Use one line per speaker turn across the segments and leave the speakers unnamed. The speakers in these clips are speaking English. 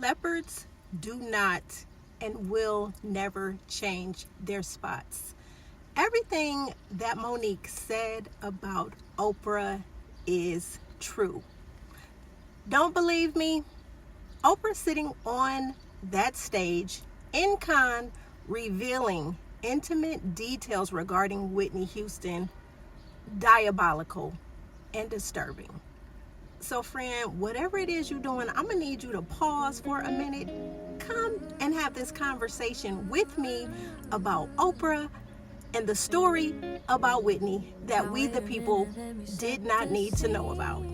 Leopards do not and will never change their spots. Everything that Monique said about Oprah is true. Don't believe me? Oprah sitting on that stage in Cannes revealing intimate details regarding Whitney Houston, diabolical and disturbing. So friend, whatever it is you're doing, I'm gonna need you to pause for a minute. Come and have this conversation with me about Oprah and the story about Whitney that we the people did not need to know about.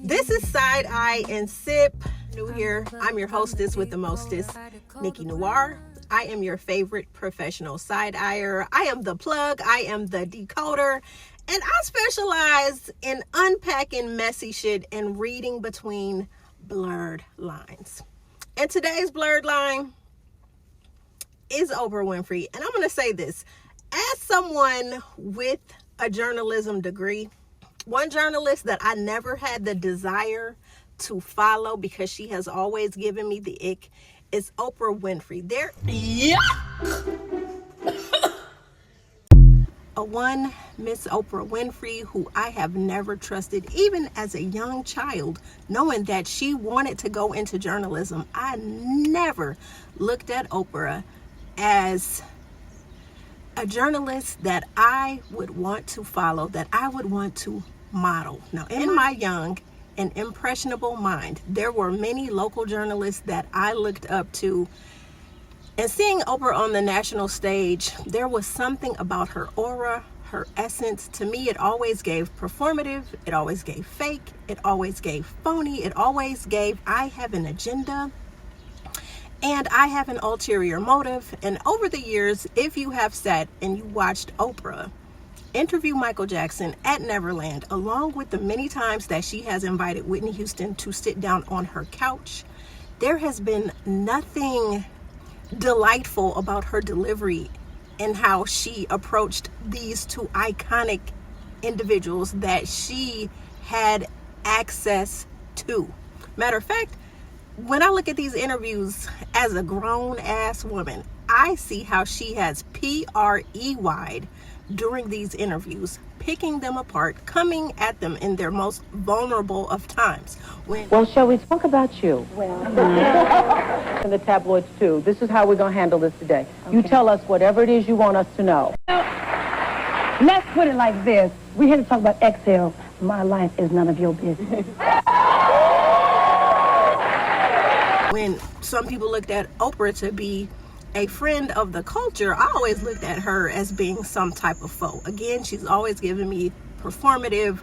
This is Side Eye and Sip. New here. I'm your hostess with the mostest, Nicci Noir. I am your favorite professional side-eyer. I am the plug. I am the decoder. And I specialize in unpacking messy shit and reading between blurred lines. And today's blurred line is Oprah Winfrey. And I'm going to say this. As someone with a journalism degree, one journalist that I never had the desire to follow because she has always given me the ick is Oprah Winfrey. A one Miss Oprah Winfrey who I have never trusted, even as a young child, knowing that she wanted to go into journalism. I never looked at Oprah as a journalist that I would want to follow, that I would want to model. Now, in my young and impressionable mind, there were many local journalists that I looked up to. And seeing Oprah on the national stage, there was something about her aura, her essence. To me, it always gave performative, it always gave fake, it always gave phony, it always gave, I have an agenda and I have an ulterior motive. And over the years, if you have sat and you watched Oprah interview Michael Jackson at Neverland, along with the many times that she has invited Whitney Houston to sit down on her couch, there has been nothing delightful about her delivery and how she approached these two iconic individuals that she had access to. Matter of fact, when I look at these interviews as a grown-ass woman, I see how she has PREY'd during these interviews, picking them apart, coming at them in their most vulnerable of times.
Well, shall we talk about you?
Well,
And the tabloids, too. This is how we're going to handle this today. Okay. You tell us whatever it is you want us to know.
let's put it like this. We're here to talk about exhale. My life is none of your business.
When some people looked at Oprah to be a friend of the culture, I always looked at her as being some type of foe. Again, she's always given me performative,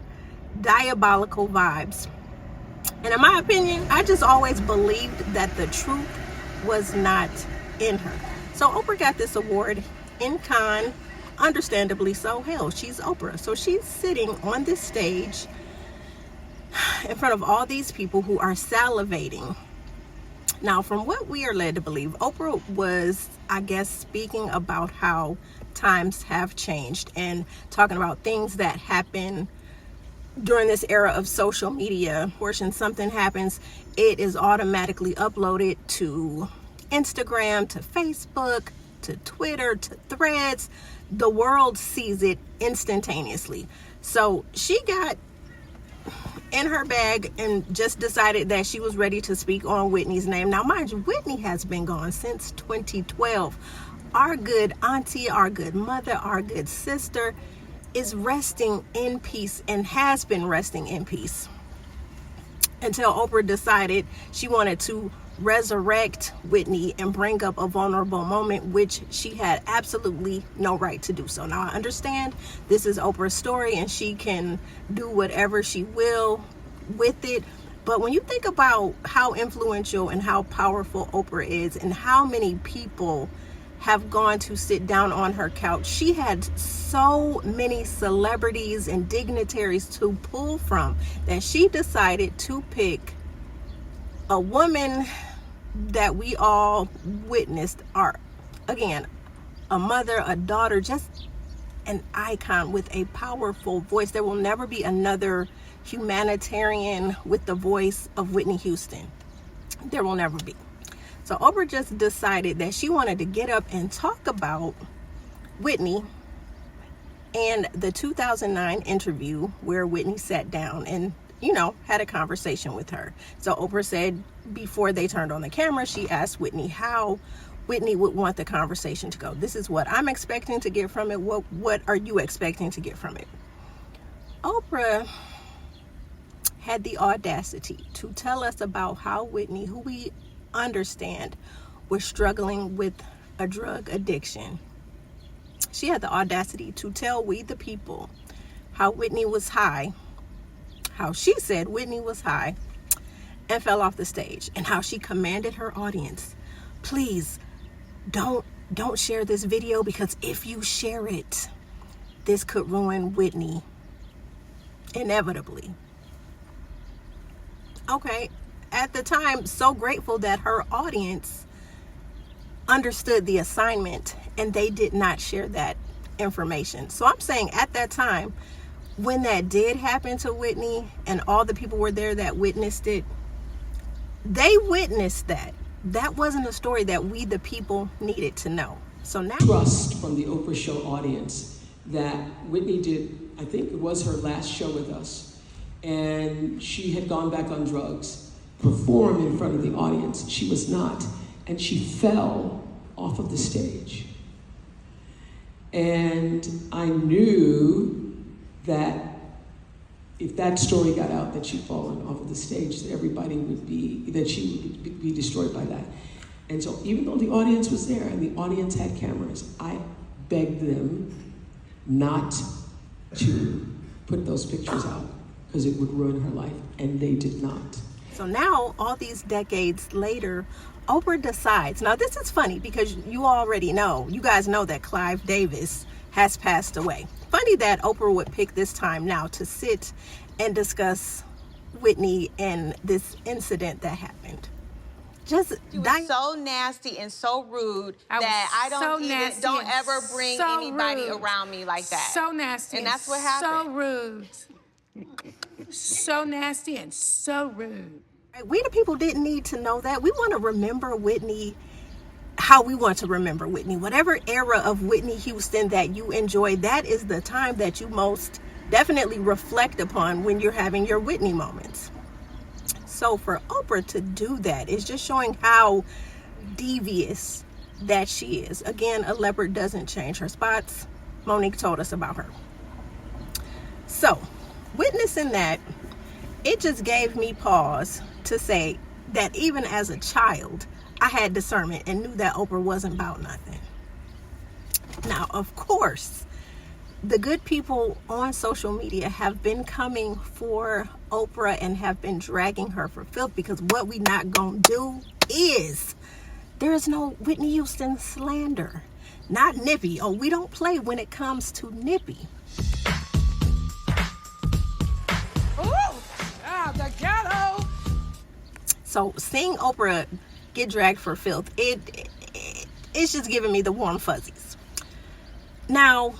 diabolical vibes. And in my opinion, I just always believed that the truth was not in her. So Oprah got this award in Cannes, understandably so. Hell, she's Oprah. So she's sitting on this stage in front of all these people who are salivating. Now, from what we are led to believe, Oprah was, I guess, speaking about how times have changed and talking about things that happen during this era of social media. When something happens, it is automatically uploaded to Instagram, to Facebook, to Twitter, to Threads. The world sees it instantaneously. So she got in her bag and just decided that she was ready to speak on Whitney's name. Now, mind you, Whitney has been gone since 2012. Our good auntie, our good mother, our good sister is resting in peace and has been resting in peace until Oprah decided she wanted to resurrect Whitney and bring up a vulnerable moment, which she had absolutely no right to do so. Now, I understand this is Oprah's story and she can do whatever she will with it, but when you think about how influential and how powerful Oprah is and how many people have gone to sit down on her couch, she had so many celebrities and dignitaries to pull from that she decided to pick a woman that we all witnessed, are again a mother, a daughter, just an icon with a powerful voice. There will never be another humanitarian with the voice of Whitney Houston. There will never be. So Oprah just decided that she wanted to get up and talk about Whitney and the 2009 interview where Whitney sat down and, had a conversation with her. So Oprah said before they turned on the camera, she asked Whitney how Whitney would want the conversation to go. This is what I'm expecting to get from it. What are you expecting to get from it? Oprah had the audacity to tell us about how Whitney, who we understand was struggling with a drug addiction. She had the audacity to tell we the people how Whitney was high, how she said Whitney was high and fell off the stage, and how she commanded her audience, please don't share this video, because if you share it, this could ruin Whitney inevitably. Okay, at the time, so grateful that her audience understood the assignment and they did not share that information. So I'm saying at that time, when that did happen to Whitney and all the people were there that witnessed it, they witnessed that. That wasn't a story that we the people needed to know. So now,
trust from the Oprah show audience that Whitney did, I think it was her last show with us, and she had gone back on drugs, perform in front of the audience. She was not, and she fell off of the stage. And I knew that if that story got out that she'd fallen off of the stage, that she would be destroyed by that. And so even though the audience was there and the audience had cameras, I begged them not to put those pictures out because it would ruin her life, and they did not.
So now, all these decades later, Oprah decides. Now, this is funny because you guys know that Clive Davis has passed away. Funny that Oprah would pick this time now to sit and discuss Whitney and this incident that happened.
She was so nasty and so rude that I don't ever bring anybody around me like that.
So nasty.
And that's what happened.
So rude. So nasty and so rude.
We the people didn't need to know that. We want to remember Whitney how we want to remember Whitney. Whatever era of Whitney Houston that you enjoy, that is the time that you most definitely reflect upon when you're having your Whitney moments. So for Oprah to do that is just showing how devious that she is. Again, a leopard doesn't change her spots. Monique told us about her. So witnessing that, it just gave me pause to say that even as a child, I had discernment and knew that Oprah wasn't about nothing. Now, of course, the good people on social media have been coming for Oprah and have been dragging her for filth, because what we not gonna do is, there is no Whitney Houston slander. Not nippy. Oh, we don't play when it comes to nippy.
The ghetto.
So seeing Oprah get dragged for filth, it's just giving me the warm fuzzies. Now,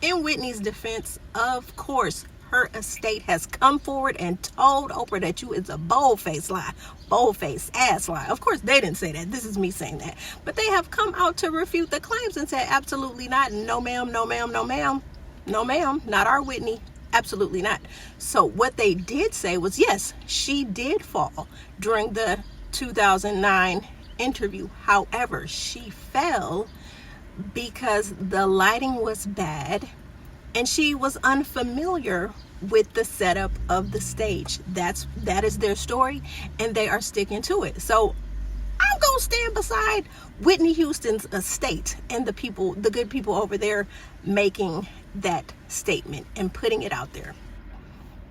in Whitney's defense, of course, her estate has come forward and told Oprah that you is a bold-faced lie, bold-faced ass lie. Of course, they didn't say that. This is me saying that. But they have come out to refute the claims and said, absolutely not. No, ma'am, no, ma'am, no, ma'am. No, ma'am, not our Whitney. Absolutely not. So what they did say was, yes, she did fall during the 2009 interview. However, she fell because the lighting was bad and she was unfamiliar with the setup of the stage. That is their story, and they are sticking to it. So I'm gonna stand beside Whitney Houston's estate and the good people over there making that statement and putting it out there.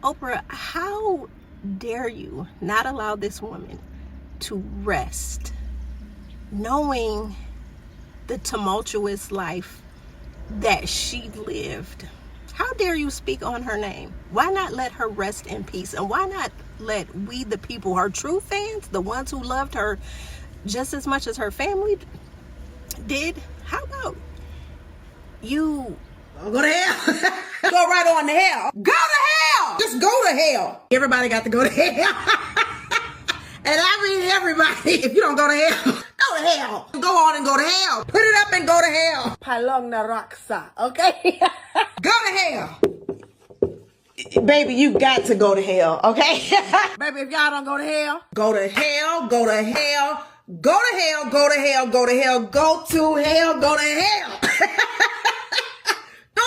Oprah, how dare you not allow this woman to rest, knowing the tumultuous life that she lived? How dare you speak on her name? Why not let her rest in peace? And why not let we the people, her true fans, the ones who loved her just as much as her family did, how about You
go to hell. Go right on to hell. Go to hell. Just go to hell. Everybody got to go to hell. And I mean everybody. If you don't go to hell, go to hell. Go on and go to hell. Put it up and go to hell. Palong na raksa, okay? Go to hell. Baby, you got to go to hell, okay? Baby, if y'all don't go to hell, go to hell, go to hell, go to hell, go to hell, go to hell, go to hell, go to hell.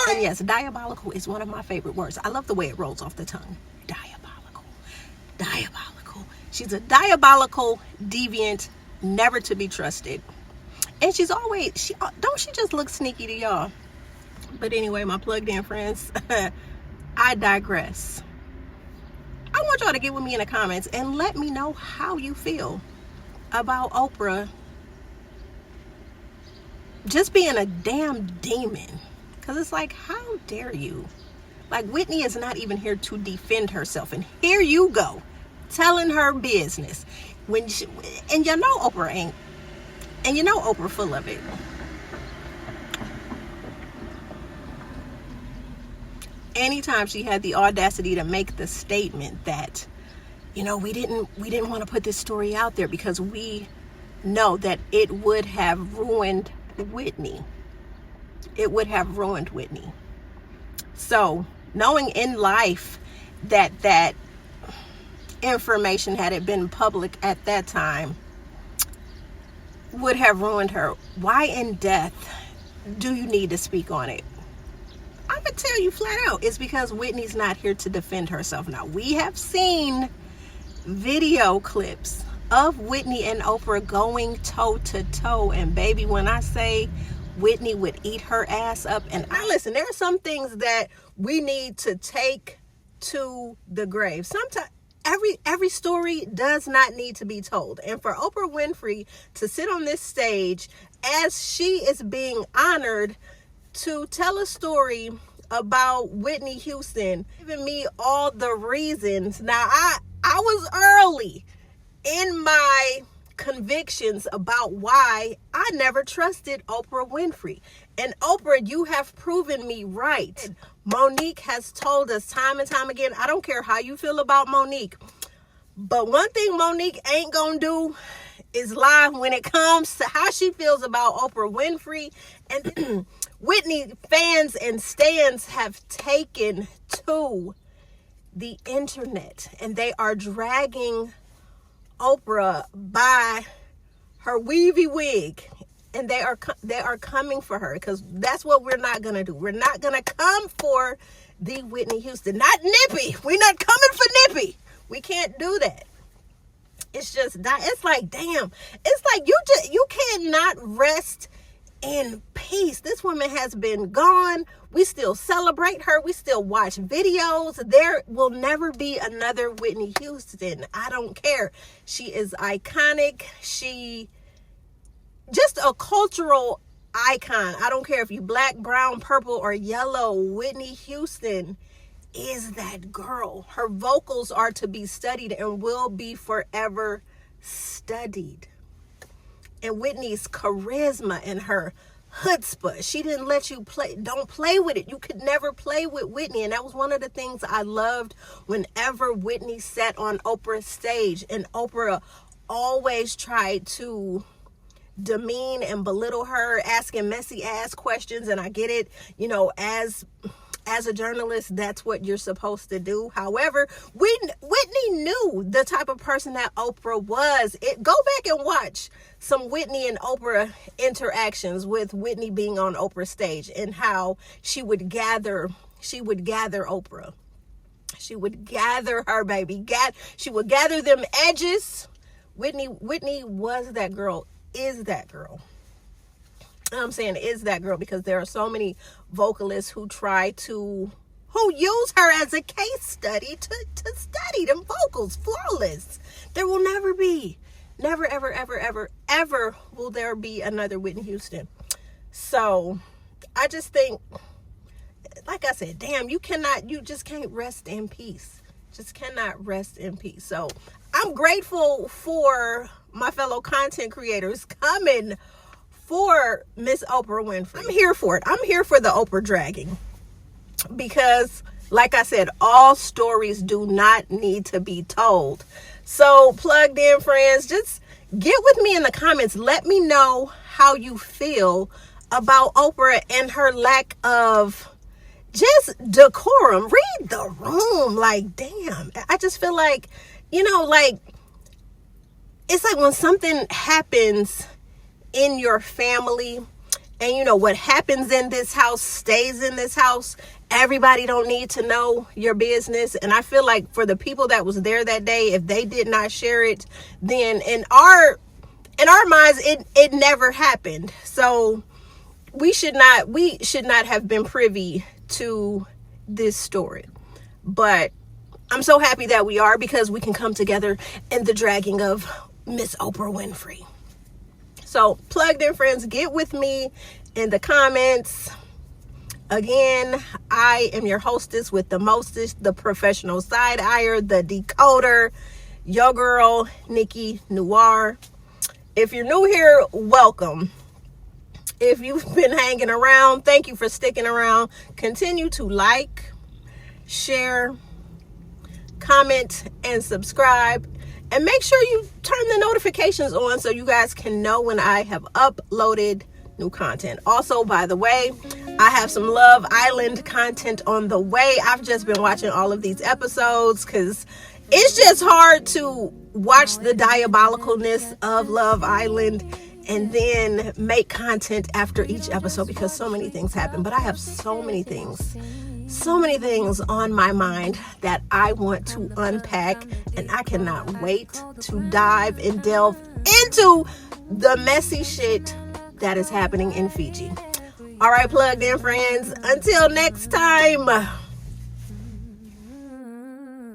And yes, diabolical is one of my favorite words. I love the way it rolls off the tongue. Diabolical. Diabolical. She's a diabolical, deviant, never to be trusted. And she's always, don't she just look sneaky to y'all? But anyway, my plugged in friends, I digress. I want y'all to get with me in the comments and let me know how you feel about Oprah just being a damn demon. Because it's like, how dare you? Like, Whitney is not even here to defend herself. And here you go, telling her business. And you know Oprah ain't. And you know Oprah full of it. Anytime she had the audacity to make the statement that, you know, we didn't want to put this story out there because we know that it would have ruined Whitney. It would have ruined Whitney. So knowing in life that information, had it been public at that time, would have ruined her, why in death do you need to speak on it? I'm gonna tell you flat out, it's because Whitney's not here to defend herself. Now, we have seen video clips of Whitney and Oprah going toe to toe, and baby, when I say Whitney would eat her ass up. And listen, there are some things that we need to take to the grave. Sometimes every story does not need to be told. And for Oprah Winfrey to sit on this stage as she is being honored to tell a story about Whitney Houston, giving me all the reasons. Now, I was early in my convictions about why I never trusted Oprah Winfrey. And Oprah, you have proven me right. Monique has told us time and time again, I don't care how you feel about Monique, but one thing Monique ain't gonna do is lie when it comes to how she feels about Oprah Winfrey. And Whitney fans and stans have taken to the internet, and they are dragging Oprah by her weavy wig, and they are coming for her, because that's what we're not gonna do. We're not gonna come for the Whitney Houston, not Nippy. We're not coming for Nippy. We can't do that. It's just that, it's like, damn, it's like you cannot rest in peace. This woman has been gone. We still celebrate her. We still watch videos. There will never be another Whitney Houston. I don't care. She is iconic. She just a cultural icon. I don't care if you black, brown, purple, or yellow. Whitney Houston is that girl. Her vocals are to be studied and will be forever studied. And Whitney's charisma and her chutzpah, she didn't let you play. Don't play with it. You could never play with Whitney. And that was one of the things I loved whenever Whitney sat on Oprah's stage. And Oprah always tried to demean and belittle her, asking messy ass questions. And I get it, you know, as a journalist, that's what you're supposed to do. However, Whitney knew the type of person that Oprah was. Go back and watch some Whitney and Oprah interactions, with Whitney being on Oprah's stage, and how she would gather Oprah. She would gather her, baby. She would gather them edges. Whitney was that girl, is that girl. I'm saying is that girl because there are so many vocalists who use her as a case study to study them vocals flawless. There will never be, never, ever, ever, ever, ever will there be another Whitney Houston. So I just think, like I said, damn, you just can't rest in peace. Just cannot rest in peace. So I'm grateful for my fellow content creators coming for Miss Oprah Winfrey. I'm here for it. I'm here for the Oprah dragging. Because, like I said, all stories do not need to be told. So, plugged in friends, just get with me in the comments. Let me know how you feel about Oprah and her lack of just decorum. Read the room. Like, damn. I just feel like, like, it's like when something happens in your family, and what happens in this house stays in this house. Everybody don't need to know your business. And I feel like for the people that was there that day, if they did not share it, then in our minds, it never happened. So we should not have been privy to this story. But I'm so happy that we are, because we can come together in the dragging of Miss Oprah Winfrey. So, plugged in friends, get with me in the comments. Again, I am your hostess with the mostest, the professional side-eyer, the decoder, your girl, Nicci Noir. If you're new here, welcome. If you've been hanging around, thank you for sticking around. Continue to like, share, comment, and subscribe. And make sure you turn the notifications on so you guys can know when I have uploaded new content. Also, by the way, I have some Love Island content on the way. I've just been watching all of these episodes because it's just hard to watch the diabolicalness of Love Island and then make content after each episode, because so many things happen. But I have so many things on my mind that I want to unpack, and I cannot wait to dive and delve into the messy shit that is happening in Fiji. All right, plugged in friends, until next time.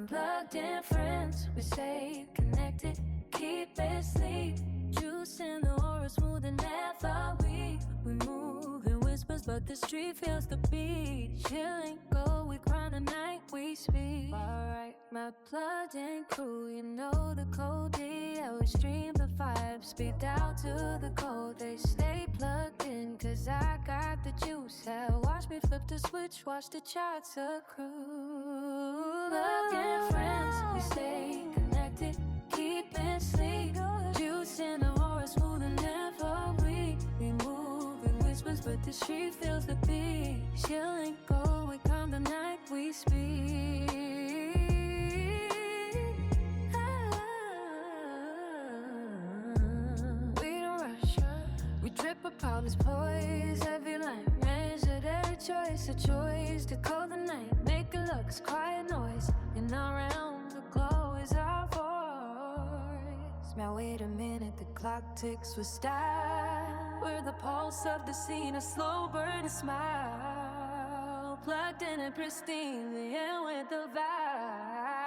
Plugged in friends, we stay connected, keep it sleep, juice in the aura, smooth and never weak. We move in whispers, but the street feels the beat. Chilling, go, we grind the night, we speak. Alright, my plugged in crew, you know the code. Yeah, we stream the vibes, speak down to the cold. They stay plugged in, cause I got the juice. Hell, watch me flip the switch, watch the charts accrue. Plugged in friends, we stay connected, keep it sleek. Juice in the aura, smooth and never weak. We move in whispers, but the street feels the beat. Chilling, go, we come the night, we speak. We don't rush, we drip upon this poise. Every line measured, every choice, a choice to call the night, make it look, it's quiet noise. In our realm, the glow is our voice. Now wait a minute, the clock ticks with style. We're the pulse of the scene, a slow burning smile. Plugged in and pristine, the end with the vibe.